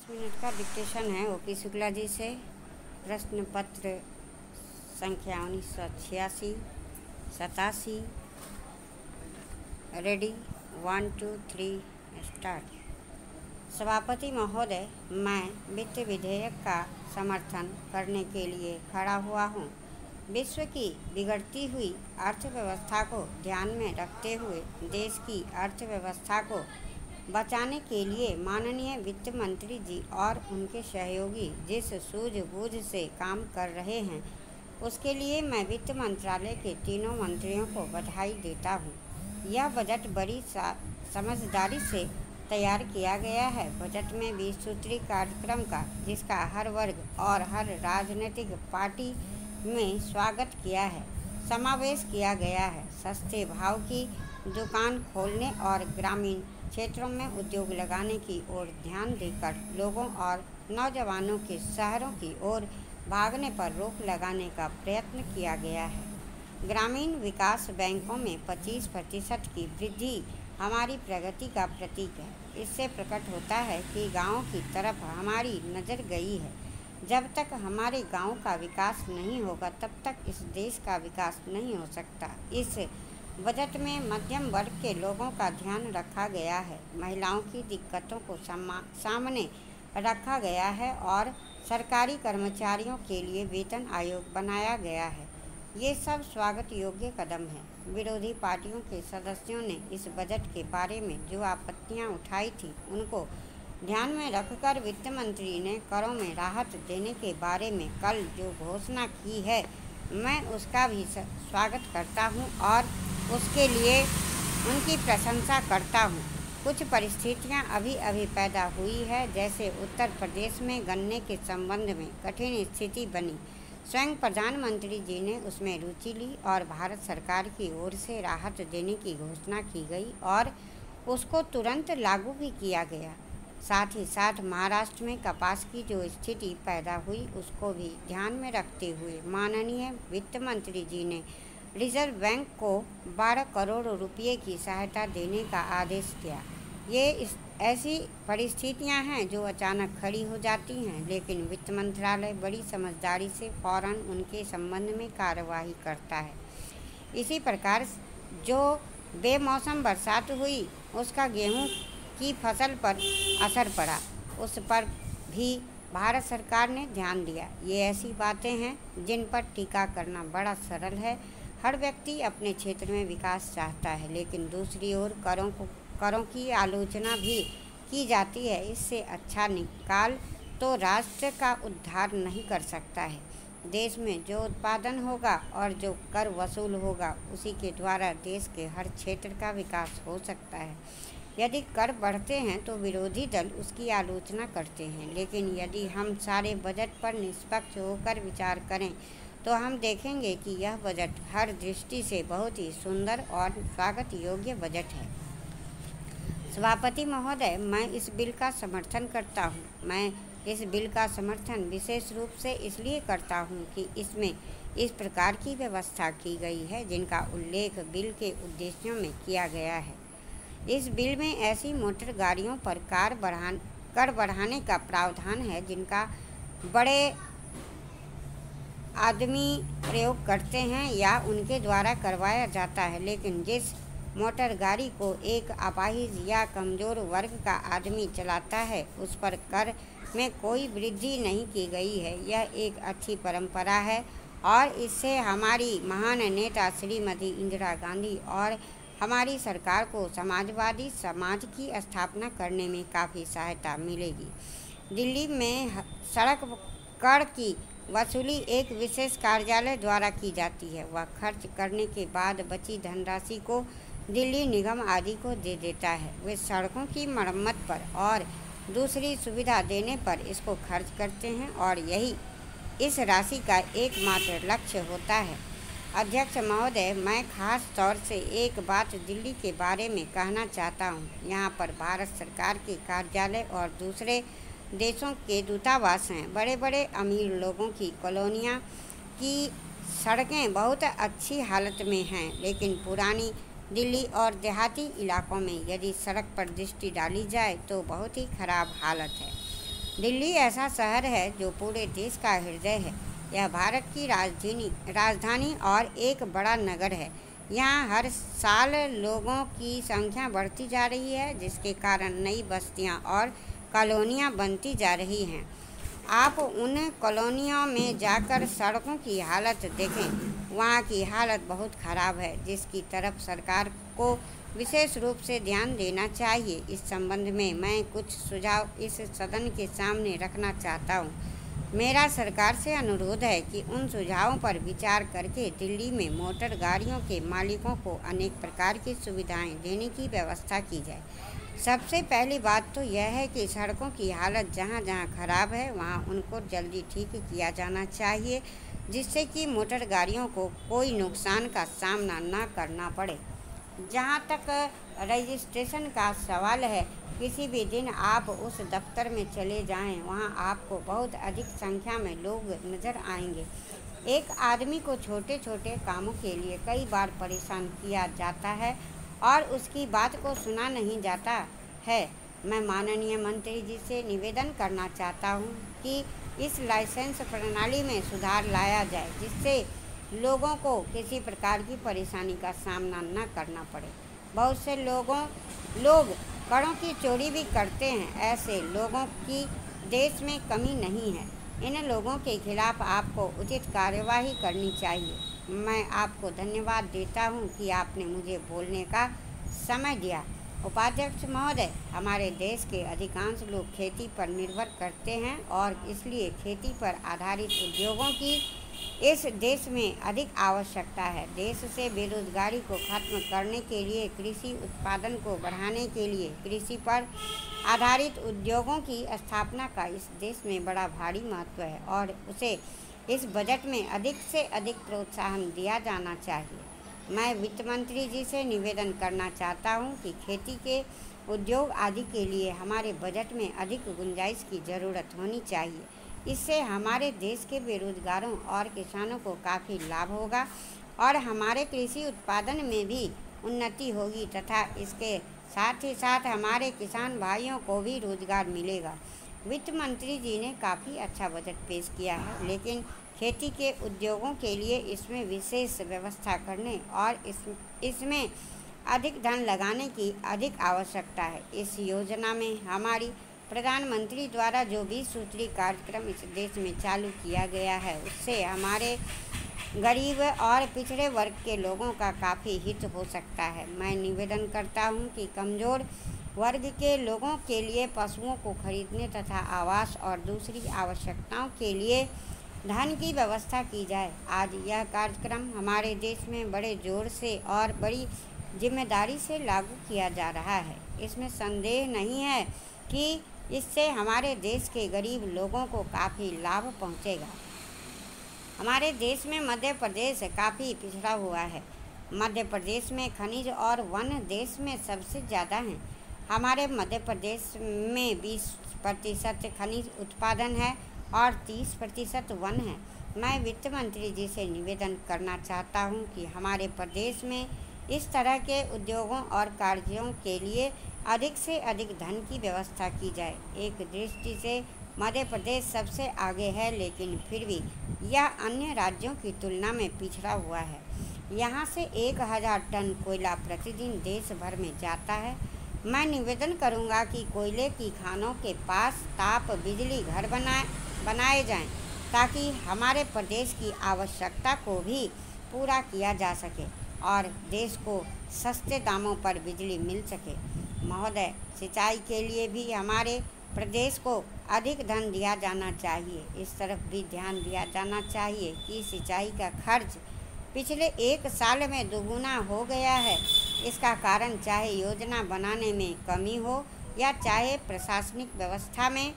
Minute का dictation है OP Shukla ji से। प्रश्न पत्र संख्या 1986 87। Ready 1 2 3 start. सभापति महोदय, मैं वित्त विधेयक का समर्थन करने के लिए खड़ा हुआ हूँ। विश्व की बिगड़ती हुई अर्थव्यवस्था को ध्यान में रखते हुए देश की अर्थव्यवस्था को बचाने के लिए माननीय वित्त मंत्री जी और उनके सहयोगी जिस सूझबूझ से काम कर रहे हैं, उसके लिए मैं वित्त मंत्रालय के तीनों मंत्रियों को बधाई देता हूँ। यह बजट बड़ी समझदारी से तैयार किया गया है। बजट में 20 सूत्री कार्यक्रम का, जिसका हर वर्ग और हर राजनीतिक पार्टी में स्वागत किया है, समावेश किया गया है। सस्ते भाव की दुकान खोलने और ग्रामीण क्षेत्रों में उद्योग लगाने की ओर ध्यान देकर लोगों और नौजवानों के शहरों की ओर भागने पर रोक लगाने का प्रयत्न किया गया है। ग्रामीण विकास बैंकों में 25% की वृद्धि हमारी प्रगति का प्रतीक है। इससे प्रकट होता है कि गाँव की तरफ हमारी नज़र गई है। जब तक हमारे गांव का विकास नहीं होगा, तब तक इस देश का विकास नहीं हो सकता। इस बजट में मध्यम वर्ग के लोगों का ध्यान रखा गया है, महिलाओं की दिक्कतों को सामने रखा गया है और सरकारी कर्मचारियों के लिए वेतन आयोग बनाया गया है। ये सब स्वागत योग्य कदम है। विरोधी पार्टियों के सदस्यों ने इस बजट के बारे में जो आपत्तियां उठाई थी, उनको ध्यान में रखकर वित्त मंत्री ने करों में राहत देने के बारे में कल जो घोषणा की है, मैं उसका भी स्वागत करता हूं और उसके लिए उनकी प्रशंसा करता हूं। कुछ परिस्थितियां अभी पैदा हुई है, जैसे उत्तर प्रदेश में गन्ने के संबंध में कठिन स्थिति बनी। स्वयं प्रधानमंत्री जी ने उसमें रुचि ली और भारत सरकार की ओर से राहत देने की घोषणा की गई और उसको तुरंत लागू भी किया गया। साथ ही साथ महाराष्ट्र में कपास की जो स्थिति पैदा हुई, उसको भी ध्यान में रखते हुए माननीय वित्त मंत्री जी ने रिजर्व बैंक को 12 करोड़ रुपये की सहायता देने का आदेश किया। ये ऐसी परिस्थितियां हैं जो अचानक खड़ी हो जाती हैं, लेकिन वित्त मंत्रालय बड़ी समझदारी से फ़ौरन उनके संबंध में कार्रवाई करता है। इसी प्रकार जो बेमौसम बरसात हुई, उसका गेहूं की फसल पर असर पड़ा, उस पर भी भारत सरकार ने ध्यान दिया। ये ऐसी बातें हैं जिन पर टीका करना बड़ा सरल है। हर व्यक्ति अपने क्षेत्र में विकास चाहता है, लेकिन दूसरी ओर करों की आलोचना भी की जाती है। इससे अच्छा निकाल तो राष्ट्र का उद्धार नहीं कर सकता है। देश में जो उत्पादन होगा और जो कर वसूल होगा, उसी के द्वारा देश के हर क्षेत्र का विकास हो सकता है। यदि कर बढ़ते हैं तो विरोधी दल उसकी आलोचना करते हैं, लेकिन यदि हम सारे बजट पर निष्पक्ष होकर विचार करें तो हम देखेंगे कि यह बजट हर दृष्टि से बहुत ही सुंदर और स्वागत योग्य बजट है। सभापति महोदय, मैं इस बिल का समर्थन करता हूँ। मैं इस बिल का समर्थन विशेष रूप से इसलिए करता हूँ कि इसमें इस प्रकार की व्यवस्था की गई है जिनका उल्लेख बिल के उद्देश्यों में किया गया है। इस बिल में ऐसी मोटर गाड़ियों पर कर बढ़ाने का प्रावधान है जिनका बड़े आदमी प्रयोग करते हैं या उनके द्वारा करवाया जाता है, लेकिन जिस मोटर गाड़ी को एक अपाहिज या कमज़ोर वर्ग का आदमी चलाता है, उस पर कर में कोई वृद्धि नहीं की गई है। यह एक अच्छी परंपरा है और इससे हमारी महान नेता श्रीमती इंदिरा गांधी और हमारी सरकार को समाजवादी समाज की स्थापना करने में काफ़ी सहायता मिलेगी। दिल्ली में सड़क कर की वसूली एक विशेष कार्यालय द्वारा की जाती है। वह खर्च करने के बाद बची धनराशि को दिल्ली निगम आदि को दे देता है। वे सड़कों की मरम्मत पर और दूसरी सुविधा देने पर इसको खर्च करते हैं और यही इस राशि का एकमात्र लक्ष्य होता है। अध्यक्ष महोदय, मैं खास तौर से एक बात दिल्ली के बारे में कहना चाहता हूँ। यहाँ पर भारत सरकार के कार्यालय और दूसरे देशों के दूतावास हैं। बड़े बड़े अमीर लोगों की कॉलोनियाँ की सड़कें बहुत अच्छी हालत में हैं, लेकिन पुरानी दिल्ली और देहाती इलाकों में यदि सड़क पर दृष्टि डाली जाए तो बहुत ही खराब हालत है। दिल्ली ऐसा शहर है जो पूरे देश का हृदय है। यह भारत की राजधानी और एक बड़ा नगर है। यहाँ हर साल लोगों की संख्या बढ़ती जा रही है, जिसके कारण नई बस्तियाँ और कॉलोनियाँ बनती जा रही हैं। आप उन कॉलोनियों में जाकर सड़कों की हालत देखें। वहाँ की हालत बहुत ख़राब है, जिसकी तरफ सरकार को विशेष रूप से ध्यान देना चाहिए। इस संबंध में मैं कुछ सुझाव इस सदन के सामने रखना चाहता हूँ। मेरा सरकार से अनुरोध है कि उन सुझावों पर विचार करके दिल्ली में मोटर गाड़ियों के मालिकों को अनेक प्रकार की सुविधाएं देने की व्यवस्था की जाए। सबसे पहली बात तो यह है कि सड़कों की हालत जहाँ जहाँ खराब है वहाँ उनको जल्दी ठीक किया जाना चाहिए, जिससे कि मोटर गाड़ियों को कोई नुकसान का सामना न करना पड़े। जहाँ तक रजिस्ट्रेशन का सवाल है, किसी भी दिन आप उस दफ्तर में चले जाएं, वहाँ आपको बहुत अधिक संख्या में लोग नज़र आएंगे। एक आदमी को छोटे छोटे कामों के लिए कई बार परेशान किया जाता है और उसकी बात को सुना नहीं जाता है। मैं माननीय मंत्री जी से निवेदन करना चाहता हूँ कि इस लाइसेंस प्रणाली में सुधार लाया जाए, जिससे लोगों को किसी प्रकार की परेशानी का सामना न करना पड़े। बहुत से लोग करों की चोरी भी करते हैं। ऐसे लोगों की देश में कमी नहीं है। इन लोगों के खिलाफ आपको उचित कार्यवाही करनी चाहिए। मैं आपको धन्यवाद देता हूं कि आपने मुझे बोलने का समय दिया। उपाध्यक्ष महोदय, हमारे देश के अधिकांश लोग खेती पर निर्भर करते हैं और इसलिए खेती पर आधारित उद्योगों की इस देश में अधिक आवश्यकता है। देश से बेरोजगारी को खत्म करने के लिए, कृषि उत्पादन को बढ़ाने के लिए कृषि पर आधारित उद्योगों की स्थापना का इस देश में बड़ा भारी महत्व है और उसे इस बजट में अधिक से अधिक प्रोत्साहन दिया जाना चाहिए। मैं वित्त मंत्री जी से निवेदन करना चाहता हूं कि खेती के उद्योग आदि के लिए हमारे बजट में अधिक गुंजाइश की ज़रूरत होनी चाहिए। इससे हमारे देश के बेरोजगारों और किसानों को काफ़ी लाभ होगा और हमारे कृषि उत्पादन में भी उन्नति होगी तथा इसके साथ ही साथ हमारे किसान भाइयों को भी रोजगार मिलेगा। वित्त मंत्री जी ने काफ़ी अच्छा बजट पेश किया है, लेकिन खेती के उद्योगों के लिए इसमें विशेष व्यवस्था करने और इसमें अधिक धन लगाने की अधिक आवश्यकता है। इस योजना में हमारी प्रधानमंत्री द्वारा जो 20 सूत्री कार्यक्रम इस देश में चालू किया गया है, उससे हमारे गरीब और पिछड़े वर्ग के लोगों का काफ़ी हित हो सकता है। मैं निवेदन करता हूं कि कमज़ोर वर्ग के लोगों के लिए पशुओं को खरीदने तथा आवास और दूसरी आवश्यकताओं के लिए धन की व्यवस्था की जाए। आज यह कार्यक्रम हमारे देश में बड़े जोर से और बड़ी जिम्मेदारी से लागू किया जा रहा है। इसमें संदेह नहीं है कि इससे हमारे देश के गरीब लोगों को काफ़ी लाभ पहुंचेगा। हमारे देश में मध्य प्रदेश काफ़ी पिछड़ा हुआ है। मध्य प्रदेश में खनिज और वन देश में सबसे ज़्यादा हैं। हमारे मध्य प्रदेश में 20% खनिज उत्पादन है और 30% वन है। मैं वित्त मंत्री जी से निवेदन करना चाहता हूं कि हमारे प्रदेश में इस तरह के उद्योगों और कार्यों के लिए अधिक से अधिक धन की व्यवस्था की जाए। एक दृष्टि से मध्य प्रदेश सबसे आगे है, लेकिन फिर भी यह अन्य राज्यों की तुलना में पिछड़ा हुआ है। यहाँ से 1000 टन कोयला प्रतिदिन देश भर में जाता है। मैं निवेदन करूँगा कि कोयले की खानों के पास ताप बिजली घर बनाए जाएं, ताकि हमारे प्रदेश की आवश्यकता को भी पूरा किया जा सके और देश को सस्ते दामों पर बिजली मिल सके। महोदय, सिंचाई के लिए भी हमारे प्रदेश को अधिक धन दिया जाना चाहिए। इस तरफ भी ध्यान दिया जाना चाहिए कि सिंचाई का खर्च पिछले 1 साल में दोगुना हो गया है। इसका कारण चाहे योजना बनाने में कमी हो या चाहे प्रशासनिक व्यवस्था में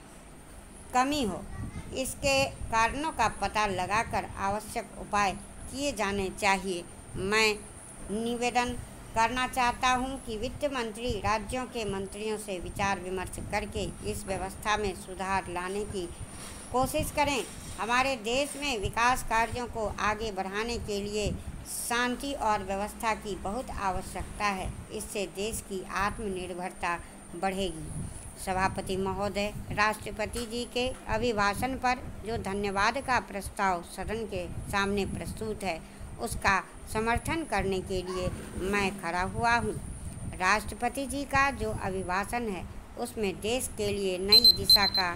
कमी हो, इसके कारणों का पता लगाकर आवश्यक उपाय किए जाने चाहिए। मैं निवेदन करना चाहता हूं कि वित्त मंत्री राज्यों के मंत्रियों से विचार विमर्श करके इस व्यवस्था में सुधार लाने की कोशिश करें। हमारे देश में विकास कार्यों को आगे बढ़ाने के लिए शांति और व्यवस्था की बहुत आवश्यकता है। इससे देश की आत्मनिर्भरता बढ़ेगी। सभापति महोदय, राष्ट्रपति जी के अभिभाषण पर जो धन्यवाद का प्रस्ताव सदन के सामने प्रस्तुत है, उसका समर्थन करने के लिए मैं खड़ा हुआ हूँ। राष्ट्रपति जी का जो अभिभाषण है, उसमें देश के लिए नई दिशा का